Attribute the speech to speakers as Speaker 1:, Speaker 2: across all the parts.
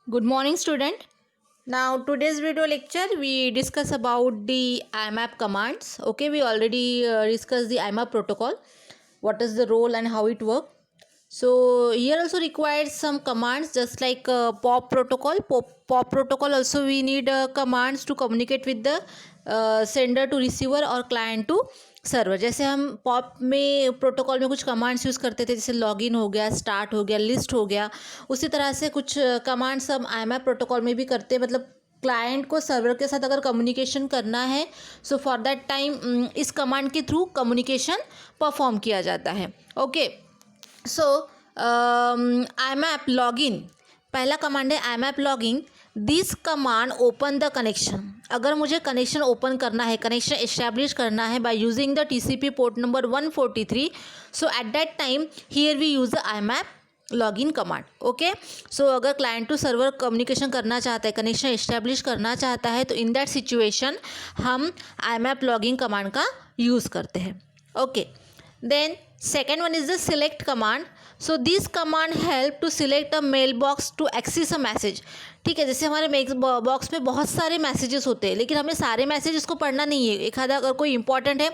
Speaker 1: Good morning, student. Now, today's video lecture we discuss about the IMAP commands. Okay, we already discussed the IMAP protocol. What is the role and how it works. So here also requires some commands just like POP protocol. POP protocol also we need commands to communicate with the sender to receiver और client to server. जैसे हम pop में protocol में कुछ commands use करते थे, जैसे login हो गया, स्टार्ट हो गया, लिस्ट हो गया, उसी तरह से कुछ कमांड्स हम IMAP प्रोटोकॉल में भी करते हैं. मतलब क्लाइंट को सर्वर के साथ अगर कम्युनिकेशन करना है, सो फॉर दैट टाइम इस कमांड के थ्रू कम्युनिकेशन परफॉर्म किया जाता है. ओके, सो IMAP लॉगिन पहला कमांड है. IMAP login, this command open the connection. अगर मुझे कनेक्शन ओपन करना है, कनेक्शन एस्टैब्लिश करना है by using the TCP port number 143, so at that time here we use the IMAP login command. Okay, so अगर client to server communication करना चाहता है, कनेक्शन एस्टैब्लिश करना चाहता है, तो इन दैट सिचुएशन हम IMAP लॉगिन कमांड का यूज़ करते हैं. Okay, then second one is the select command. So this command help to select a mailbox to access a message. ठीक है, जैसे हमारे मेल बॉक्स में बहुत सारे मैसेजेस होते हैं, लेकिन हमें सारे मैसेजेस को पढ़ना नहीं है. एक आधा अगर कोई इंपॉर्टेंट है,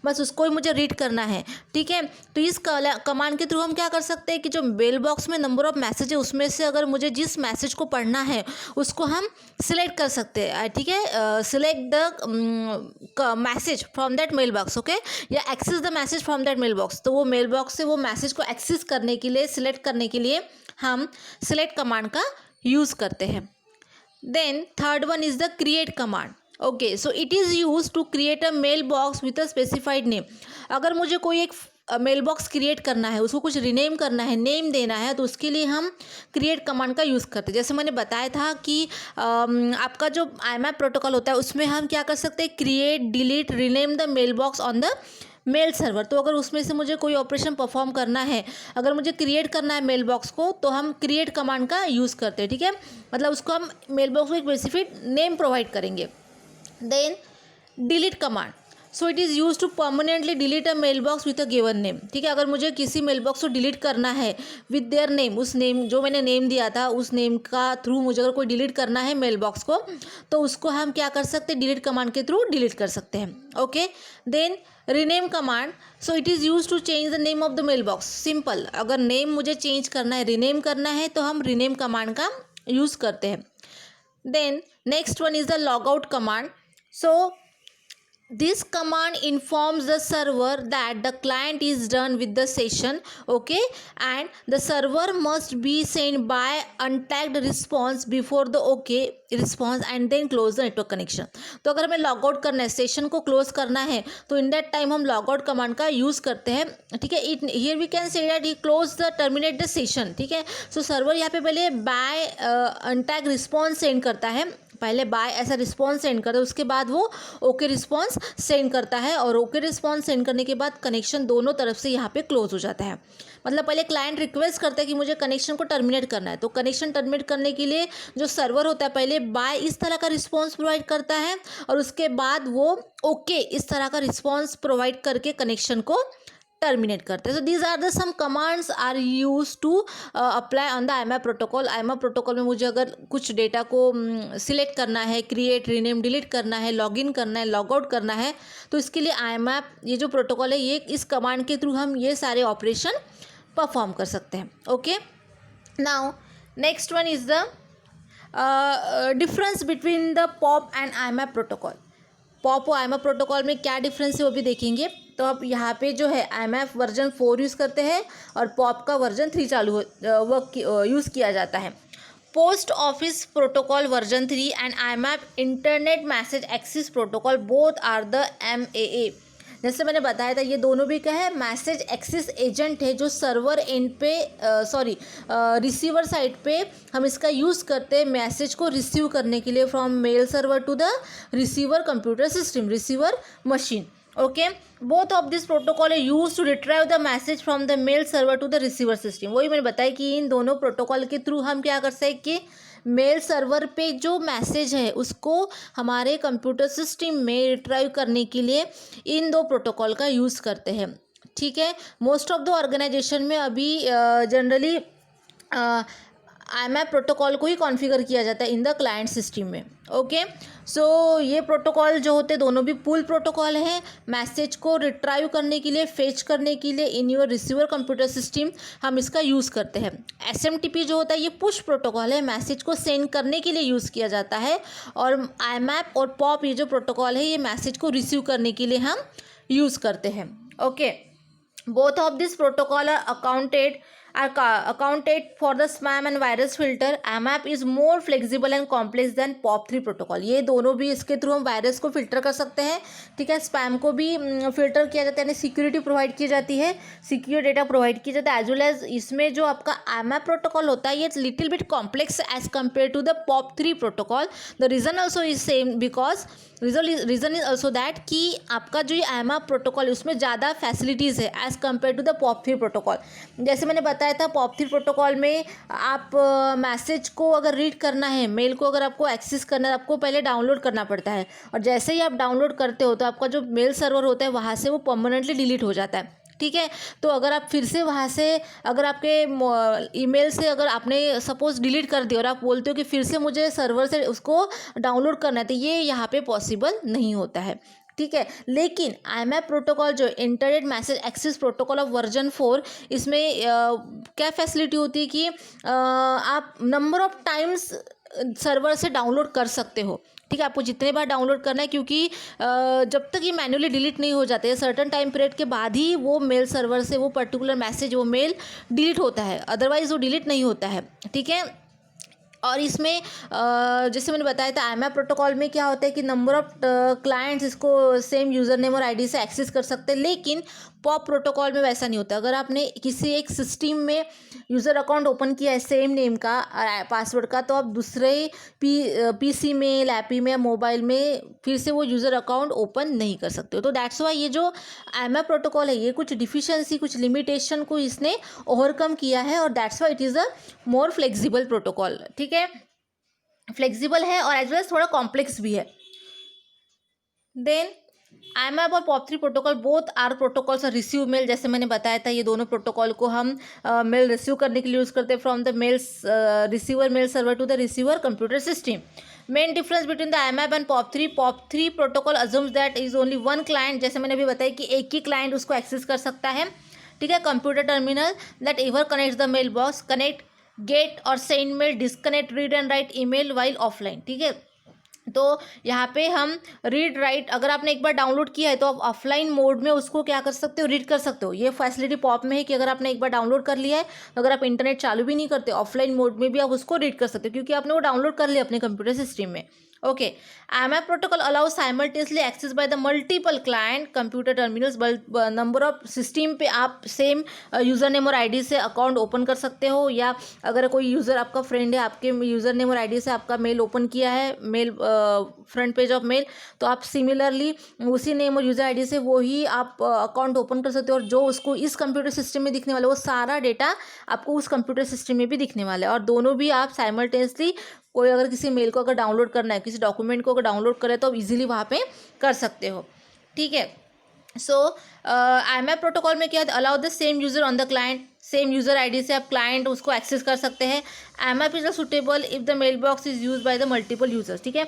Speaker 1: बस उसको ही मुझे रीड करना है. ठीक है, तो इस कमांड के थ्रू हम क्या कर सकते हैं कि जो मेल बॉक्स में नंबर ऑफ मैसेज है, उसमें से अगर मुझे जिस मैसेज को पढ़ना है उसको हम सिलेक्ट कर सकते हैं. ठीक है, select the message from that mailbox. Okay, या access the message from that mailbox. तो वो मेल बॉक्स से वो मैसेज को एक्सेस करने के लिए, सिलेक्ट करने के लिए हम सिलेक्ट कमांड का यूज़ करते हैं. Then third one is the create command. Okay, so it is use to create a mail box with a specified name. अगर मुझे कोई एक मेल बॉक्स क्रिएट करना है, उसको कुछ रिनेम करना है, नेम देना है, तो उसके लिए हम क्रिएट कमांड का यूज़ करते हैं. जैसे मैंने बताया था कि आपका जो IMAP प्रोटोकॉल होता है उसमें हम क्या कर सकते हैं, create, delete, rename the mail box on the mail server. तो अगर उसमें से मुझे कोई ऑपरेशन परफॉर्म करना है, अगर मुझे क्रिएट करना है मेल बॉक्स को, तो हम क्रिएट कमांड का यूज़ करते हैं. ठीक है, मतलब उसको हम मेल बॉक्स को एक स्पेसिफिक नेम प्रोवाइड करेंगे. Then delete command. So it is use to permanently delete a mail box with a given name. ठीक है, अगर मुझे किसी मेल बॉक्स को डिलीट करना है विद देयर नेम, उस नेम जो मैंने नेम दिया था उस नेम का थ्रू मुझे अगर कोई डिलीट करना है मेल बॉक्स को, तो उसको हम क्या कर सकते हैं, डिलीट कमांड के थ्रू डिलीट कर सकते हैं. Okay, then rename command. So it is use to change the name of the mail box. Simple, अगर नेम मुझे चेंज करना है, रीनेम करना है, तो हम रीनेम कमांड का यूज़ करते हैं. Then next one is the log out command. So this command informs the server that the client is done with the session. Okay, and the server must be sent by untagged response before the OK response and then close the network connection. तो अगर हमें log out करना है, session को close करना है, तो in that time हम लॉग आउट कमांड का यूज़ करते हैं. ठीक है, it here we can say that he close the terminate the session. ठीक है, सो सर्वर यहाँ पे पहले बाय अनटैग रिस्पॉन्स सेंड करता है, पहले बाय ऐसा रिस्पॉन्स सेंड करता है, उसके बाद वो ओके रिस्पॉन्स सेंड करता है, और ओके रिस्पॉन्स सेंड करने के बाद कनेक्शन दोनों तरफ से यहाँ पे क्लोज हो जाता है. मतलब पहले क्लाइंट रिक्वेस्ट करता है कि मुझे कनेक्शन को टर्मिनेट करना है, तो कनेक्शन टर्मिनेट करने के लिए जो सर्वर होता है पहले बाय इस तरह का रिस्पॉन्स प्रोवाइड करता है, और उसके बाद वो ओके इस तरह का रिस्पॉन्स प्रोवाइड करके कनेक्शन को टर्मिनेट करते हैं. So these are the some commands are use to apply on the IMAP protocol. IMAP protocol में मुझे अगर कुछ डेटा को सिलेक्ट करना है, क्रिएट, रीनेम, डिलीट करना है, लॉगिन करना है, लॉग आउट करना है, तो इसके लिए IMAP ये जो प्रोटोकॉल है, ये इस कमांड के थ्रू हम ये सारे ऑपरेशन परफॉर्म कर सकते हैं. Okay, now next one is the difference between the POP and IMAP protocol. Pop और IMAP प्रोटोकॉल में क्या डिफरेंस है वो भी देखेंगे. तो अब यहाँ पे जो है IMAP वर्जन 4 यूज़ करते हैं और पॉप का वर्जन 3 चालू यूज़ किया जाता है. Post office protocol version 3 and IMAP internet message access protocol both are the MAA. जैसे मैंने बताया था, ये दोनों भी क्या है, मैसेज एक्सेस एजेंट है, जो सर्वर एंड पे रिसीवर साइड पे हम इसका यूज़ करते हैं मैसेज को रिसीव करने के लिए from mail server to the receiver computer system, receiver machine. Okay, both of this protocol है use to retrieve the message from the mail server to the receiver system. वही मैंने बताया कि इन दोनों प्रोटोकॉल के थ्रू हम क्या कर सकते हैं कि मेल सर्वर पे जो मैसेज है उसको हमारे कंप्यूटर सिस्टम में रिट्राइव करने के लिए इन दो प्रोटोकॉल का यूज़ करते हैं. ठीक है, मोस्ट ऑफ द ऑर्गेनाइजेशन में अभी जनरली IMAP प्रोटोकॉल को ही कॉन्फ़िगर किया जाता है इन द क्लाइंट सिस्टम में। ओके, सो ये प्रोटोकॉल जो होते हैं दोनों भी पुल प्रोटोकॉल हैं। मैसेज को रिट्राइव करने के लिए, फेच करने के लिए in your receiver computer system हम इसका यूज़ करते हैं। SMTP जो होता है ये पुश प्रोटोकॉल है, मैसेज को सेंड करने के लिए यूज़ किया जाता है। और IMAP और POP ये जो प्रोटोकॉल है ये मैसेज को रिसीव करने के लिए हम यूज़ करते हैं। Okay, both of this protocol are accounted for the spam and virus filter. IMAP is more flexible and complex than POP3 protocol. ये दोनों भी इसके थ्रू हम वायरस को फिल्टर कर सकते हैं, ठीक है, स्पैम को भी फिल्टर किया जाता है, यानी सिक्योरिटी प्रोवाइड की जाती है, सिक्योर डेटा प्रोवाइड किया जाता है। एज वेल एज इसमें जो आपका IMAP प्रोटोकॉल होता है ये little bit complex as compare to the POP3 protocol. The reason also is same because reason is also that कि आपका जो ये IMAP प्रोटोकॉल है उसमें ज़्यादा फैसिलिटीज़ है as compare to the POP3 protocol. जैसे मैंने बताया था POP3 प्रोटोकॉल में आप मैसेज को अगर रीड करना है, मेल को अगर आपको एक्सेस करना है, आपको पहले डाउनलोड करना पड़ता है, और जैसे ही आप डाउनलोड करते हो तो आपका जो मेल सर्वर होता है वहाँ से वो परमानेंटली डिलीट हो जाता है, ठीक है। तो अगर आप फिर से वहाँ से अगर आपके ईमेल से अगर आपने सपोज़ डिलीट कर दिया और आप बोलते हो कि फिर से मुझे सर्वर से उसको डाउनलोड करना है, तो ये यहाँ पे पॉसिबल नहीं होता है, ठीक है। लेकिन IMAP प्रोटोकॉल जो internet message access protocol of version 4, इसमें क्या फैसिलिटी होती है कि आप नंबर ऑफ टाइम्स सर्वर से डाउनलोड कर सकते हो, ठीक है। आपको जितने बार डाउनलोड करना है, क्योंकि जब तक ये मैन्युअली डिलीट नहीं हो जाते, सर्टन टाइम पीरियड के बाद ही वो मेल सर्वर से वो पर्टिकुलर मैसेज, वो मेल डिलीट होता है, अदरवाइज़ वो डिलीट नहीं होता है, ठीक है। और इसमें जैसे मैंने बताया था IMAP प्रोटोकॉल में क्या होता है कि नंबर ऑफ क्लाइंट्स इसको सेम यूज़र नेम और आईडी से एक्सेस कर सकते हैं, लेकिन POP प्रोटोकॉल में वैसा नहीं होता। अगर आपने किसी एक सिस्टम में यूज़र अकाउंट ओपन किया है सेम नेम का पासवर्ड का, तो आप दूसरे PC में, लैपी में या मोबाइल में फिर से वो यूज़र अकाउंट ओपन नहीं कर सकते हो। तो दैट्स वाई ये जो IMAP प्रोटोकॉल है ये कुछ डिफिशिएंसी, कुछ लिमिटेशन को इसने ओवरकम किया है, और that's why it is a more flexible protocol, ठीक है। फ्लेक्सिबल है और एज वेल थोड़ा कॉम्प्लेक्स भी है। देन IMAP और POP3 protocol both are protocols और रिसीव मेल, जैसे मैंने बताया था ये दोनों प्रोटोकॉल को हम मेल रिसीव करने के लिए यूज़ करते हैं from the receiver mail server to the receiver computer system. Main difference between the IMAP and POP3 protocol assumes that is only one client, जैसे मैंने अभी बताया कि एक ही क्लाइंट उसको एक्सेस कर सकता है, ठीक है। Computer terminal that ever connects the mail box, connect, get और send mail, disconnect, read and write email while offline, ठीक है। तो यहाँ पे हम रीड राइट, अगर आपने एक बार डाउनलोड किया है तो आप ऑफलाइन मोड में उसको क्या कर सकते हो, रीड कर सकते हो। ये फैसिलिटी POP में है कि अगर आपने एक बार डाउनलोड कर लिया है तो अगर आप इंटरनेट चालू भी नहीं करते, ऑफलाइन मोड में भी आप उसको रीड कर सकते हो, क्योंकि आपने वो डाउनलोड कर लिया अपने कंप्यूटर सिस्टम में। Okay, IMAP protocol allows simultaneously access by the multiple client computer terminals, number of system पे आप सेम यूज़र नेम और आईडी से अकाउंट ओपन कर सकते हो, या अगर कोई यूज़र आपका फ्रेंड है, आपके यूज़र नेम और आईडी से आपका मेल ओपन किया है, mail front page of mail, तो आप सिमिलरली उसी नेम और यूज़र आईडी से वो ही आप अकाउंट ओपन कर सकते हो, और जो उसको इस कंप्यूटर सिस्टम में दिखने वाला वो सारा डेटा आपको उस कंप्यूटर सिस्टम में भी दिखने वाला है, और दोनों भी आप साइमल्टेनियसली कोई अगर किसी मेल को अगर डाउनलोड करना है, किसी डॉक्यूमेंट को अगर डाउनलोड करें तो आप इजीली वहाँ पे कर सकते हो, ठीक है। सो IMAP प्रोटोकॉल में क्या है, allow the same user on the client, same user ID से आप क्लाइंट उसको एक्सेस कर सकते हैं। IMAP is suitable if the mail box is use by the multiple users, ठीक है।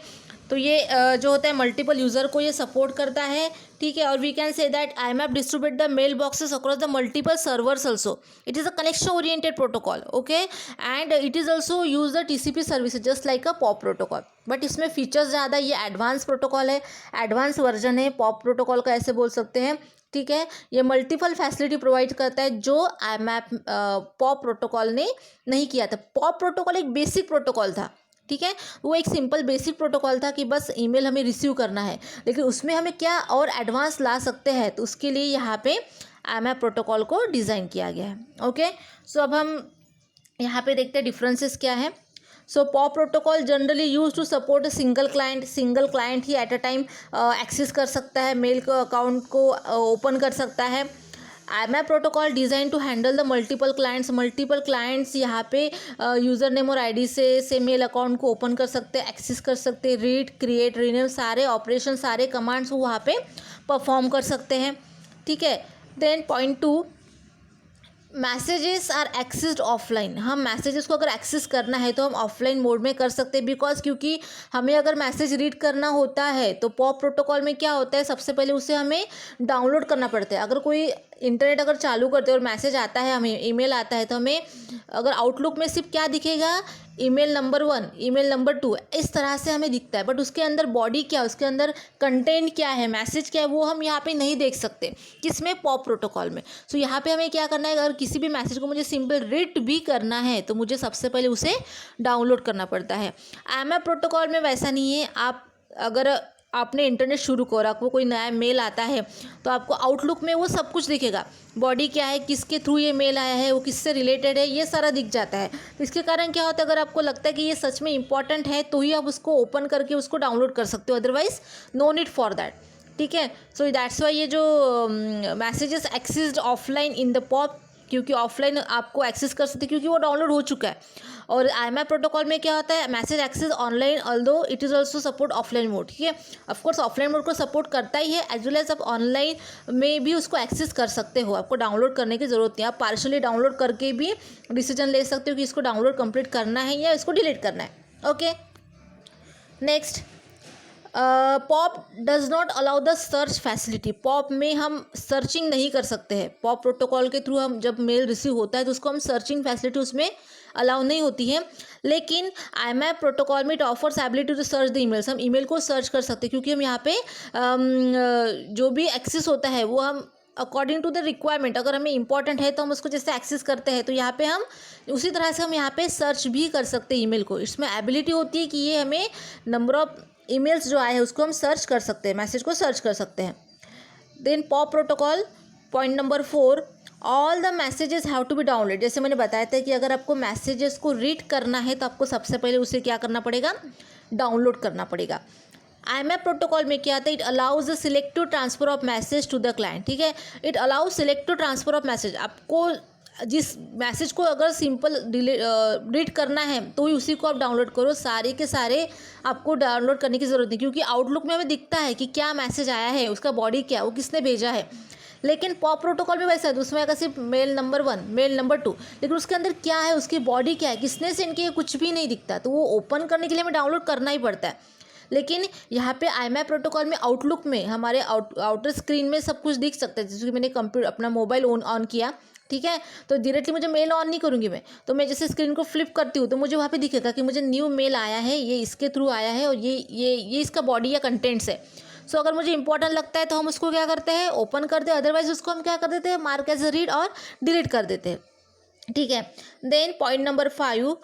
Speaker 1: तो ये जो होता है मल्टीपल यूज़र को ये सपोर्ट करता है, ठीक है। और we can say that IMAP distribute the mail boxes across the multiple servers also. It is a connection oriented protocol, okay, and it is also use the TCP services just like a POP protocol, but इसमें features ज़्यादा, ये advance protocol है, advance version है POP protocol का, ऐसे बोल सकते हैं, ठीक है। ये मल्टीपल फैसिलिटी प्रोवाइड करता है जो IMAP POP प्रोटोकॉल ने नहीं किया था। POP प्रोटोकॉल एक बेसिक प्रोटोकॉल था, ठीक है, वो एक सिंपल बेसिक प्रोटोकॉल था कि बस ईमेल हमें रिसीव करना है, लेकिन उसमें हमें क्या और एडवांस ला सकते हैं, तो उसके लिए यहाँ पे IMAP प्रोटोकॉल को डिज़ाइन किया गया है, ओके। सो अब हम यहाँ पे देखते हैं डिफरेंसेस क्या है। So POP protocol generally use to support single client ही एट अ टाइम एक्सेस कर सकता है, मेल को अकाउंट को ओपन कर सकता है। IMAP protocol design to handle the multiple clients यहाँ पे यूज़र नेम और आईडी से मेल अकाउंट को ओपन कर सकते हैं, एक्सेस कर सकते हैं, रीड, क्रिएट, रीनेम, सारे ऑपरेशन, सारे कमांड्स वो वहाँ पे परफॉर्म कर सकते हैं, ठीक है। Then point 2, messages are accessed offline. हम मैसेजेस को अगर एक्सेस करना है तो हम ऑफलाइन मोड में कर सकते हैं, बिकॉज क्योंकि हमें अगर मैसेज रीड करना होता है तो पॉप प्रोटोकॉल में क्या होता है, सबसे पहले उसे हमें डाउनलोड करना पड़ता है। अगर कोई इंटरनेट अगर चालू करते हैं और मैसेज आता है, हमें ईमेल आता है, तो हमें अगर आउटलुक में सिर्फ क्या दिखेगा, ईमेल नंबर 1, ईमेल नंबर 2, इस तरह से हमें दिखता है। बट उसके अंदर बॉडी क्या है, उसके अंदर कंटेंट क्या है, मैसेज क्या है, वो हम यहाँ पे नहीं देख सकते। किसमें? पॉप प्रोटोकॉल में। सो यहाँ पे हमें क्या करना है, अगर किसी भी मैसेज को मुझे सिंपल रीड भी करना है तो मुझे सबसे पहले उसे डाउनलोड करना पड़ता है। IMAP प्रोटोकॉल में वैसा नहीं है। आप अगर आपने इंटरनेट शुरू करा, आपको कोई नया मेल आता है तो आपको आउटलुक में वो सब कुछ दिखेगा, बॉडी क्या है, किसके थ्रू ये मेल आया है, वो किससे रिलेटेड है, ये सारा दिख जाता है। तो इसके कारण क्या होता है, अगर आपको लगता है कि ये सच में इंपॉर्टेंट है तो ही आप उसको ओपन करके उसको डाउनलोड कर सकते हो, otherwise no need for that. ठीक है, सो दैट्स वाई ये जो messages accessed offline in the POP, क्योंकि ऑफलाइन आपको एक्सेस कर सकते क्योंकि वो डाउनलोड हो चुका है। और IMAP प्रोटोकॉल में क्या होता है, message access online although it is also support offline mode. ठीक है, ऑफकोर्स ऑफलाइन मोड को सपोर्ट करता ही है, एज वेल एज आप ऑनलाइन में भी उसको एक्सेस कर सकते हो। आपको डाउनलोड करने की ज़रूरत नहीं, आप पार्शली डाउनलोड करके भी डिसीजन ले सकते हो कि इसको डाउनलोड कंप्लीट करना है या इसको डिलीट करना है। Okay, next, pop does not allow the search facility. Pop में हम सर्चिंग नहीं कर सकते हैं। पॉप प्रोटोकॉल के थ्रू हम जब मेल रिसीव होता है तो उसको हम सर्चिंग फैसिलिटी उसमें अलाउ नहीं होती है। लेकिन IMAP प्रोटोकॉल में it offers ability to search the emails. हम ईमेल को सर्च कर सकते हैं क्योंकि हम यहाँ पे जो भी एक्सेस होता है वो हम अकॉर्डिंग टू द रिक्वायरमेंट, अगर हमें इंपॉर्टेंट है तो हम उसको जैसे एक्सेस करते हैं, तो यहाँ पे हम उसी तरह से हम यहाँ पे सर्च भी कर सकते हैं ईमेल को। इसमें एबिलिटी होती है कि ये हमें नंबर ऑफ ईमेल्स जो आए हैं उसको हम सर्च कर सकते हैं, मैसेज को सर्च कर सकते हैं। Then POP protocol point number 4, all the messages have to be download. जैसे मैंने बताया था कि अगर आपको मैसेजेस को रीड करना है तो आपको सबसे पहले उसे क्या करना पड़ेगा, डाउनलोड करना पड़ेगा। IMAP प्रोटोकॉल में क्या आता है, it allows the selective transfer of message to the client. ठीक है, it allows selective transfer of message. आपको जिस मैसेज को अगर सिंपल रीड करना है तो ही उसी को आप डाउनलोड करो, सारे के सारे आपको डाउनलोड करने की ज़रूरत नहीं, क्योंकि आउटलुक में हमें दिखता है कि क्या मैसेज आया है, उसका बॉडी क्या, वो किसने भेजा है। लेकिन पॉप प्रोटोकॉल में वैसा है, तो उसमें अगर सिर्फ मेल नंबर 1, मेल नंबर 2, लेकिन उसके अंदर क्या है, उसकी बॉडी क्या है, किसने सेंड किया, कुछ भी नहीं दिखता। तो वो ओपन करने के लिए हमें डाउनलोड करना ही पड़ता है। लेकिन यहाँ पे IMAP प्रोटोकॉल में आउटलुक में हमारे आउटर स्क्रीन में सब कुछ दिख सकता है। जैसे कि मैंने कंप्यूटर अपना मोबाइल ऑन किया, ठीक है, तो डायरेक्टली मुझे मेल ऑन नहीं करूँगी मैं, तो मैं जैसे स्क्रीन को फ्लिप करती हूँ तो मुझे वहाँ पे दिखेगा कि मुझे न्यू मेल आया है, ये इसके थ्रू आया है और ये इसका बॉडी या कंटेंट्स है। सो अगर मुझे इंपॉर्टेंट लगता है तो हम उसको क्या करते हैं, ओपन करते हैं, अदरवाइज उसको हम क्या कर देते हैं, मार्क एज अ रीड और डिलीट कर देते हैं। ठीक है, then point number 5,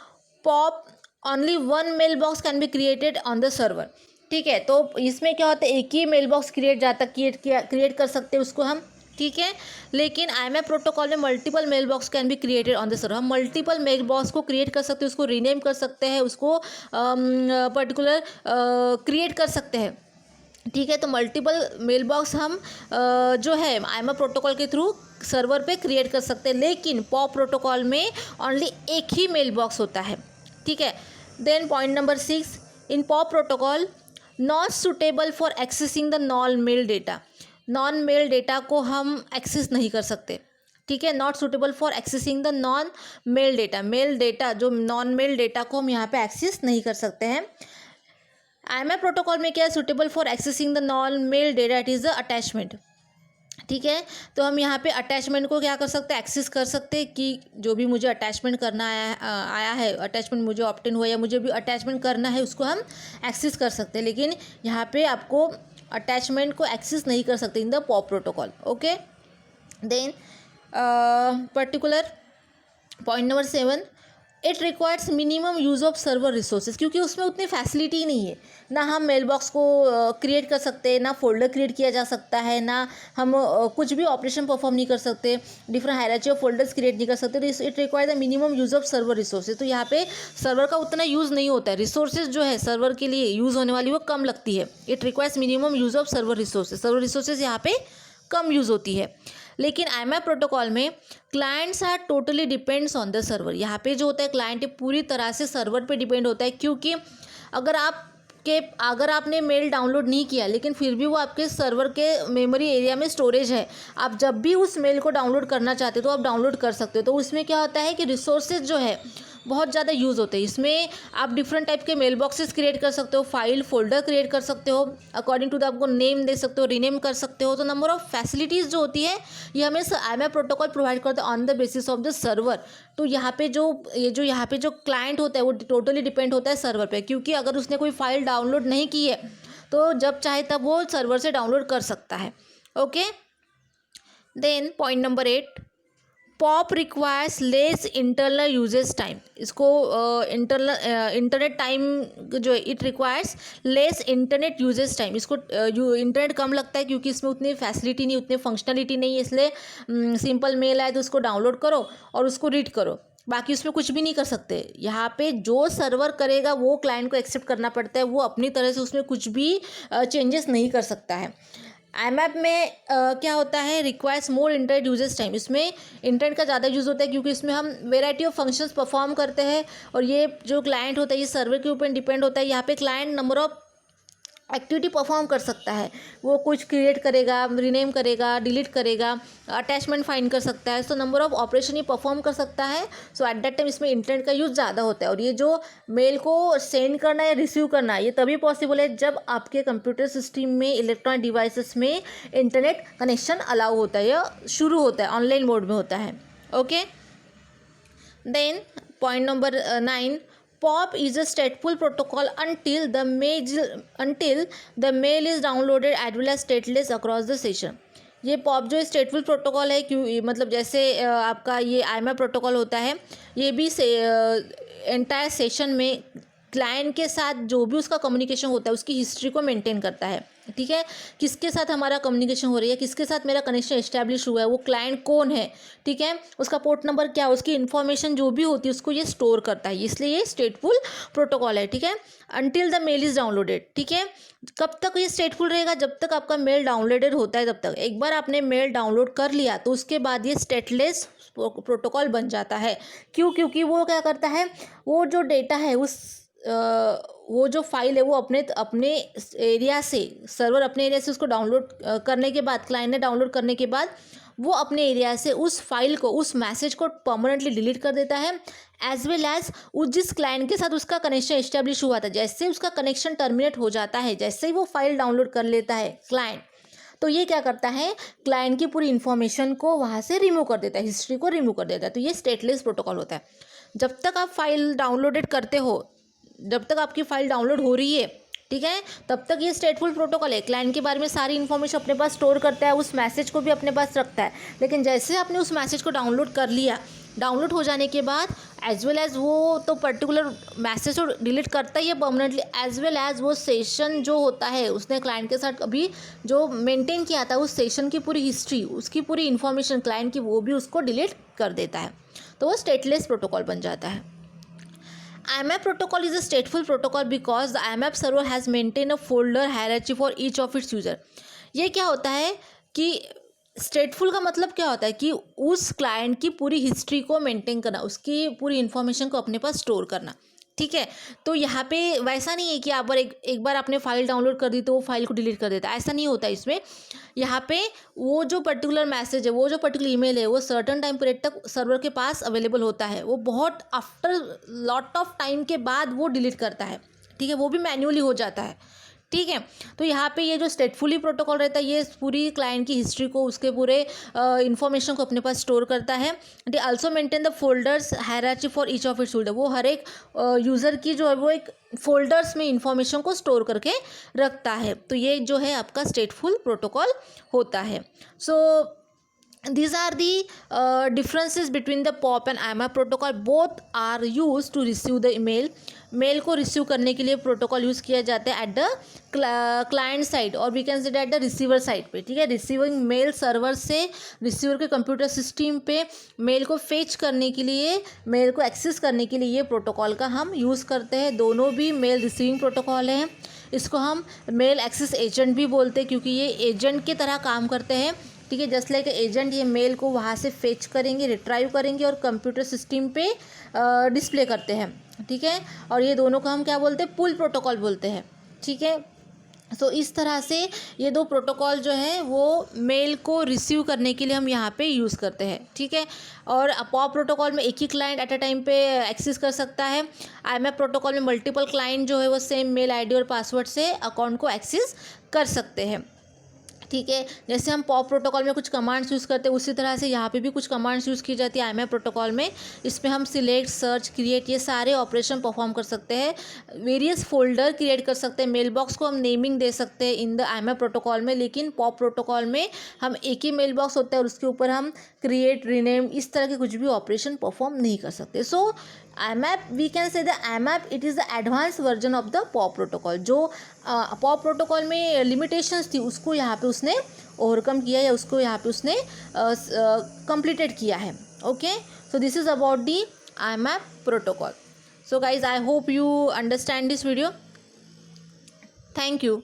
Speaker 1: POP only 1 mail box can be created on the server. ठीक है, तो इसमें क्या होता है, एक ही मेल बॉक्स क्रिएट कर सकते हैं उसको हम। ठीक है, लेकिन IMAP प्रोटोकॉल में multiple mail box can be created on the server. हम मल्टीपल मेल बॉक्स को क्रिएट कर सकते हैं, उसको रीनेम कर सकते हैं, उसको पर्टिकुलर क्रिएट कर सकते हैं। ठीक है, तो मल्टीपल मेल बॉक्स हम जो है IMAP प्रोटोकॉल के थ्रू सर्वर पे क्रिएट कर सकते हैं, लेकिन पॉप प्रोटोकॉल में ओनली एक ही मेल बॉक्स होता है। ठीक है, then point number 6, in POP protocol not suitable for accessing the non mail data. Non mail data को हम एक्सेस नहीं कर सकते। ठीक है, not suitable for accessing the non mail data. Mail data जो नॉन मेल डेटा को हम यहाँ पे एक्सेस नहीं कर सकते हैं। IMAP प्रोटोकॉल में क्या है, suitable for accessing the non mail data, it is the attachment. ठीक है, तो हम यहाँ पे अटैचमेंट को क्या कर सकते हैं, एक्सेस कर सकते हैं कि जो भी मुझे अटैचमेंट करना आया है, अटैचमेंट मुझे ऑप्टेन हुआ या मुझे भी अटैचमेंट करना है, उसको हम एक्सेस कर सकते हैं। लेकिन यहाँ पे आपको अटैचमेंट को एक्सेस नहीं कर सकते in the POP protocol. Okay, then particular point number 7, it requires minimum use of server resources, क्योंकि उसमें उतनी फैसिलिटी नहीं है। ना हम मेल बॉक्स को क्रिएट कर सकते हैं, ना फोल्डर क्रिएट किया जा सकता है, ना हम कुछ भी ऑपरेशन परफॉर्म नहीं कर सकते, different hierarchy of folders create नहीं कर सकते। तो it require the minimum use of server resources. तो यहाँ पे सर्वर का उतना यूज़ नहीं होता है, रिसोर्सेज जो है सर्वर के लिए यूज़ होने वाली वो कम लगती है। It requires minimum use of server resources. Server resources यहाँ पे कम यूज़ होती है। लेकिन IMAP प्रोटोकॉल में clients are totally depends on the server. यहाँ पे जो होता है क्लाइंट पूरी तरह से सर्वर पे डिपेंड होता है, क्योंकि अगर आप आपके अगर आपने मेल डाउनलोड नहीं किया लेकिन फिर भी वो आपके सर्वर के मेमोरी एरिया में स्टोरेज है, आप जब भी उस मेल को डाउनलोड करना चाहते हो तो आप डाउनलोड कर सकते हो। तो उसमें क्या होता है कि रिसोर्सेज जो है बहुत ज़्यादा यूज़ होते हैं। इसमें आप डिफरेंट टाइप के मेल बॉक्सेस क्रिएट कर सकते हो, फाइल फोल्डर क्रिएट कर सकते हो, अकॉर्डिंग टू द आपको नेम दे सकते हो, रीनेम कर सकते हो। तो नंबर ऑफ फैसिलिटीज़ जो होती है ये हमें IMAP प्रोटोकॉल प्रोवाइड करता है on the basis of the server. तो यहाँ पे यहाँ पे जो क्लाइंट होता है वो टोटली डिपेंड होता है सर्वर पे, क्योंकि अगर उसने कोई फाइल डाउनलोड नहीं की है तो जब चाहे तब वो सर्वर से डाउनलोड कर सकता है। Okay, then point number 8, POP requires less internal usage time. इसको इंटरनेट टाइम जो है it requires less internet usage time. इसको इंटरनेट कम लगता है क्योंकि इसमें उतनी फैसिलिटी नहीं, उतनी फंक्शनलिटी नहीं है, इसलिए सिंपल मेल आए तो उसको डाउनलोड करो और उसको रीड करो, बाकी उसमें कुछ भी नहीं कर सकते। यहाँ पे जो सर्वर करेगा वो क्लाइंट को एक्सेप्ट करना पड़ता है, वो अपनी तरह से उसमें कुछ भी चेंजेस नहीं कर सकता है। IMAP में क्या होता है, requires more internet uses time. इसमें इंटरनेट का ज़्यादा यूज़ होता है क्योंकि इसमें हम वेराइटी ऑफ फंक्शंस परफॉर्म करते हैं और ये जो क्लाइंट होता है ये सर्वर के ऊपर डिपेंड होता है। यहाँ पे client number of activity perform कर सकता है, वो कुछ क्रिएट करेगा, रीनेम करेगा, डिलीट करेगा, अटैचमेंट फाइंड कर सकता है। सो नंबर ऑफ ऑपरेशन ये परफॉर्म कर सकता है। सो एट दैट टाइम इसमें इंटरनेट का यूज़ ज़्यादा होता है। और ये जो मेल को सेंड करना या रिसीव करना है ये तभी पॉसिबल है जब आपके कंप्यूटर सिस्टम में, इलेक्ट्रॉनिक डिवाइसेस में इंटरनेट कनेक्शन अलाउ होता है या शुरू होता है, ऑनलाइन मोड में होता है। Okay, then point number 9, POP is a stateful protocol until the mail is downloaded as well as stateless across the session। ये POP जो स्टेटफुल प्रोटोकॉल है, क्यों मतलब जैसे आपका ये IMAP प्रोटोकॉल होता है, ये भी एंटायर सेशन में क्लाइंट के साथ जो भी उसका कम्युनिकेशन होता है उसकी हिस्ट्री को मेंटेन करता है। ठीक है, किसके साथ हमारा कम्युनिकेशन हो रही है, किसके साथ मेरा कनेक्शन एस्टैब्लिश हुआ है, वो क्लाइंट कौन है, ठीक है, उसका पोर्ट नंबर क्या, उसकी इन्फॉर्मेशन जो भी होती है उसको ये स्टोर करता है, इसलिए ये स्टेटफुल प्रोटोकॉल है। ठीक है, until the mail is downloaded. ठीक है, कब तक ये स्टेटफुल रहेगा, जब तक आपका मेल डाउनलोडेड होता है तब तक। एक बार आपने मेल डाउनलोड कर लिया तो उसके बाद ये स्टेटलेस प्रोटोकॉल बन जाता है। क्यों? क्योंकि वो क्या करता है, वो जो डेटा है वो जो फाइल है वो अपने एरिया से, सर्वर अपने एरिया से उसको डाउनलोड करने के बाद, क्लाइंट ने डाउनलोड करने के बाद वो अपने एरिया से उस फाइल को, उस मैसेज को परमानेंटली डिलीट कर देता है, एज वेल एज उस जिस क्लाइंट के साथ उसका कनेक्शन एस्टेब्लिश हुआ था, जैसे उसका कनेक्शन टर्मिनेट हो जाता है, जैसे ही वो फाइल डाउनलोड कर लेता है क्लाइंट, तो ये क्या करता है, क्लाइंट की पूरी इन्फॉर्मेशन को वहाँ से रिमूव कर देता है, हिस्ट्री को रिमूव कर देता है। तो ये स्टेटलेस प्रोटोकॉल होता है। जब तक आप फाइल डाउनलोडेड करते हो, जब तक आपकी फाइल डाउनलोड हो रही है, ठीक है, तब तक ये स्टेटफुल प्रोटोकॉल है। क्लाइंट के बारे में सारी इन्फॉर्मेशन अपने पास स्टोर करता है, उस मैसेज को भी अपने पास रखता है। लेकिन जैसे आपने उस मैसेज को डाउनलोड कर लिया, डाउनलोड हो जाने के बाद एज वेल एज वो तो पर्टिकुलर मैसेज को डिलीट करता ही है परमानेंटली, एज वेल एज वो सेशन जो होता है उसने क्लाइंट के साथ अभी जो मेंटेन किया था, उस सेशन की पूरी हिस्ट्री, उसकी पूरी इन्फॉर्मेशन क्लाइंट की, वो भी उसको डिलीट कर देता है। तो वो स्टेटलेस प्रोटोकॉल बन जाता है। IMAP protocol is a stateful protocol because the IMAP server has maintained a folder hierarchy for each of its user। ये क्या होता है कि स्टेटफुल का मतलब क्या होता है कि उस क्लाइंट की पूरी हिस्ट्री को मेंटेन करना, उसकी पूरी इन्फॉर्मेशन को अपने पास स्टोर करना। ठीक है, तो यहाँ पे वैसा नहीं है कि आप एक बार आपने फाइल डाउनलोड कर दी तो वो फाइल को डिलीट कर देता है, ऐसा नहीं होता इसमें। यहाँ पे वो जो पर्टिकुलर मैसेज है, वो जो पर्टिकुलर ईमेल है, वो सर्टन टाइम पीरियड तक सर्वर के पास अवेलेबल होता है, वो बहुत आफ्टर लॉट ऑफ टाइम के बाद वो डिलीट करता है। ठीक है, वो भी मैन्युअली हो जाता है। ठीक है, तो यहाँ पे ये जो स्टेटफुली प्रोटोकॉल रहता है ये पूरी क्लाइंट की हिस्ट्री को, उसके पूरे इन्फॉर्मेशन को अपने पास स्टोर करता है। They also maintain the folders hierarchy for each of its user. वो हर एक यूज़र की जो है वो एक फोल्डर्स में इन्फॉर्मेशन को स्टोर करके रखता है। तो ये जो है आपका स्टेटफुल प्रोटोकॉल होता है। सो these are the differences between the POP and IMAP protocol। both are used to receive the email। मेल को रिसीव करने के लिए प्रोटोकॉल यूज़ किया जाता है एट द क्लाइंट साइड, और we can say at the receiver side पे। ठीक है, रिसीविंग मेल सर्वर से रिसीवर के कंप्यूटर सिस्टम पे मेल को फेच करने के लिए, मेल को एक्सेस करने के लिए ये प्रोटोकॉल का हम यूज़ करते हैं। दोनों भी मेल रिसीविंग प्रोटोकॉल हैं। इसको हम मेल एक्सेस एजेंट भी बोलते हैं क्योंकि ये एजेंट की तरह काम करते हैं। ठीक है, जस्ट लाइक एजेंट ये मेल को वहाँ से फेच करेंगे, रिट्राइव करेंगे और कंप्यूटर सिस्टम पे डिस्प्ले करते हैं। ठीक है, और ये दोनों को हम क्या बोलते हैं, पुल प्रोटोकॉल बोलते हैं। ठीक है। सो इस तरह से ये दो प्रोटोकॉल जो है वो मेल को रिसीव करने के लिए हम यहाँ पे यूज़ करते हैं, ठीक है। और पॉप प्रोटोकॉल में एक ही क्लाइंट एट अ टाइम पे एक्सेस कर सकता है। आईएमएप प्रोटोकॉल में मल्टीपल क्लाइंट जो है वो सेम मेल आईडी और पासवर्ड से अकाउंट को एक्सेस कर सकते हैं, ठीक है। जैसे हम पॉप प्रोटोकॉल में कुछ कमांड्स यूज़ करते हैं उसी तरह से यहाँ पे भी कुछ कमांड्स यूज़ की जाती है आईएमएप प्रोटोकॉल में। इसमें हम सिलेक्ट, सर्च, क्रिएट ये सारे ऑपरेशन परफॉर्म कर सकते हैं। वेरियस फोल्डर क्रिएट कर सकते हैं। मेल बॉक्स को हम नेमिंग दे सकते हैं इन द आईएमएप प्रोटोकॉल में, लेकिन पॉप प्रोटोकॉल में हम एक ही मेल बॉक्स होता है और उसके ऊपर हम क्रिएट, रीनेम इस तरह के कुछ भी ऑपरेशन परफॉर्म नहीं कर सकते। सो IMAP, we can say the IMAP it is the advanced version of the POP protocol। जो POP प्रोटोकॉल में लिमिटेशंस थी उसको यहाँ पे उसने ओवरकम किया या उसको यहाँ पे उसने कंप्लीटेड किया है। Okay, so this is about the IMAP protocol. So guys I hope you understand this video. Thank you.